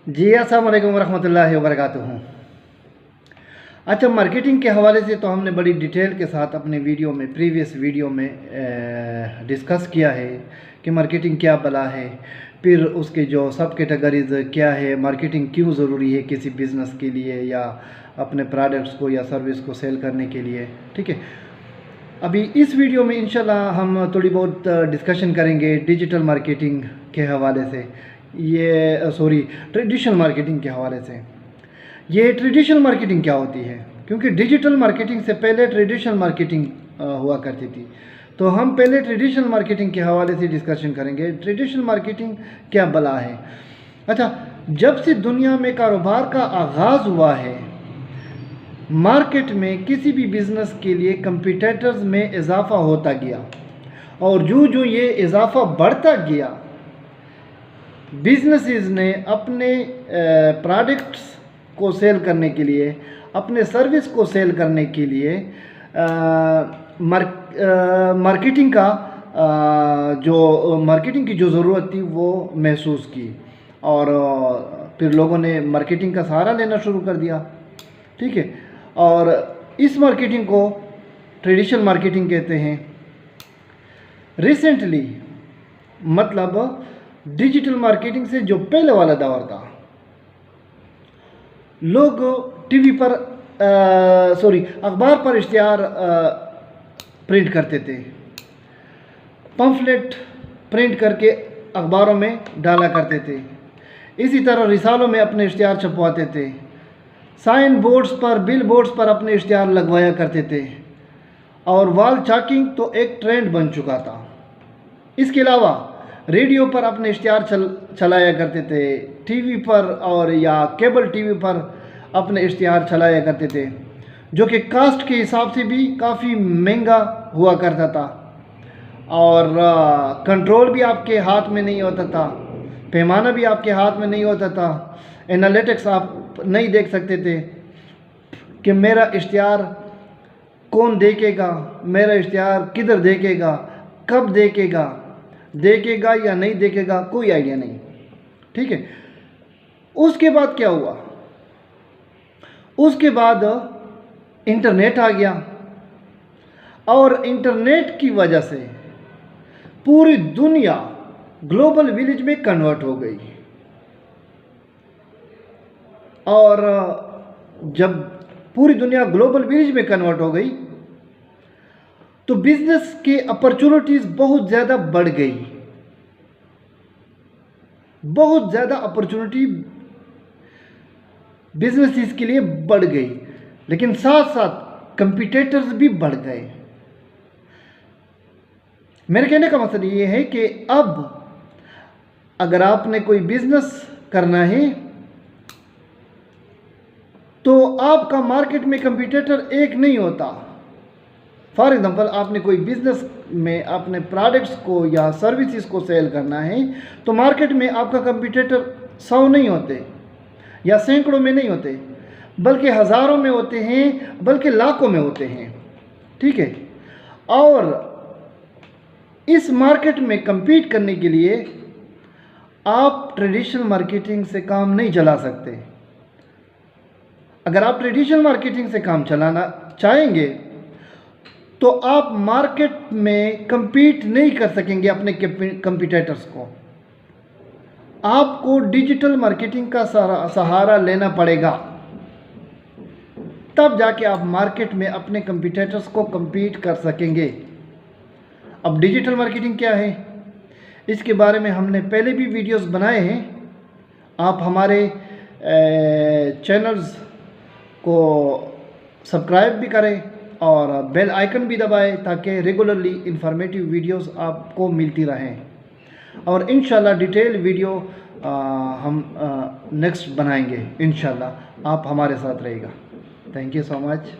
जी अस्सलाम वालेकुम रहमतुल्लाहि व बरकातुहू। अच्छा, मार्केटिंग के हवाले से तो हमने बड़ी डिटेल के साथ अपने वीडियो में प्रीवियस वीडियो में डिस्कस किया है कि मार्केटिंग क्या बला है, फिर उसके जो सब कैटेगरीज क्या है, मार्केटिंग क्यों ज़रूरी है किसी बिज़नेस के लिए या अपने प्रोडक्ट्स को या सर्विस को सेल करने के लिए। ठीक है, अभी इस वीडियो में इंशाल्लाह हम थोड़ी बहुत डिस्कशन करेंगे डिजिटल मार्केटिंग के हवाले से, ये ट्रेडिशनल मार्केटिंग के हवाले से। ये ट्रेडिशनल मार्केटिंग क्या होती है, क्योंकि डिजिटल मार्केटिंग से पहले ट्रेडिशनल मार्केटिंग हुआ करती थी। तो हम पहले ट्रेडिशनल मार्केटिंग के हवाले से डिस्कशन करेंगे, ट्रेडिशनल मार्केटिंग क्या बला है। अच्छा, जब से दुनिया में कारोबार का आगाज़ हुआ है, मार्केट में किसी भी बिज़नेस के लिए कंपटीटर्स में इजाफ़ा होता गया, और जो जो ये इजाफ़ा बढ़ता गया, बिजनेसेस ने अपने प्रोडक्ट्स को सेल करने के लिए, अपने सर्विस को सेल करने के लिए मार्केटिंग की जो ज़रूरत थी वो महसूस की, और फिर लोगों ने मार्केटिंग का सहारा लेना शुरू कर दिया। ठीक है, और इस मार्केटिंग को ट्रेडिशनल मार्केटिंग कहते हैं। रिसेंटली, मतलब डिजिटल मार्केटिंग से जो पहले वाला दौर था, लोग टीवी पर अखबार पर इश्तिहार प्रिंट करते थे, पंफलेट प्रिंट करके अखबारों में डाला करते थे। इसी तरह रिसालों में अपने इश्तिहार छपवाते थे, साइन बोर्ड्स पर, बिल बोर्ड्स पर अपने इश्तिहार लगवाया करते थे, और वॉल चॉकिंग तो एक ट्रेंड बन चुका था। इसके अलावा रेडियो पर अपने इश्तिहार चलाया करते थे, टीवी पर और या केबल टीवी पर अपने इश्तिहार चलाया करते थे, जो कि कास्ट के हिसाब से भी काफ़ी महंगा हुआ करता था, और कंट्रोल भी आपके हाथ में नहीं होता था, पैमाना भी आपके हाथ में नहीं होता था, एनालिटिक्स आप नहीं देख सकते थे कि मेरा इश्तिहार कौन देखेगा, मेरा इश्तिहार किधर देखेगा, कब देखेगा या नहीं देखेगा, कोई आइडिया नहीं। ठीक है, उसके बाद क्या हुआ, उसके बाद इंटरनेट आ गया, और इंटरनेट की वजह से पूरी दुनिया ग्लोबल विलेज में कन्वर्ट हो गई। और जब पूरी दुनिया ग्लोबल विलेज में कन्वर्ट हो गई तो बिजनेस के अपॉर्चुनिटीज़ बहुत ज़्यादा बढ़ गई, बहुत ज़्यादा अपॉर्चुनिटी बिजनेस के लिए बढ़ गई, लेकिन साथ साथ कंपटीटर्स भी बढ़ गए। मेरे कहने का मतलब ये है कि अब अगर आपने कोई बिजनेस करना है तो आपका मार्केट में कंपटीटर एक नहीं होता। फॉर एग्जांपल, आपने कोई बिजनेस में अपने प्रोडक्ट्स को या सर्विसेज को सेल करना है तो मार्केट में आपका कंपटीटर 100 नहीं होते या सैकड़ों में नहीं होते, बल्कि हज़ारों में होते हैं, बल्कि लाखों में होते हैं। ठीक है, और इस मार्केट में compete करने के लिए आप ट्रेडिशनल मार्केटिंग से काम नहीं चला सकते। अगर आप ट्रेडिशनल मार्केटिंग से काम चलाना चाहेंगे तो आप मार्केट में compete नहीं कर सकेंगे अपने कंपटीटर्स को। आपको डिजिटल मार्केटिंग का सहारा लेना पड़ेगा, तब जाके आप मार्केट में अपने कंपटीटर्स को compete कर सकेंगे। अब डिजिटल मार्केटिंग क्या है, इसके बारे में हमने पहले भी वीडियोस बनाए हैं। आप हमारे चैनल्स को सब्सक्राइब भी करें और बेल आइकन भी दबाएं ताकि रेगुलरली इंफॉर्मेटिव वीडियोस आपको मिलती रहें, और इंशाल्लाह डिटेल वीडियो हम नेक्स्ट बनाएंगे। इंशाल्लाह आप हमारे साथ रहेगा। Thank you so much.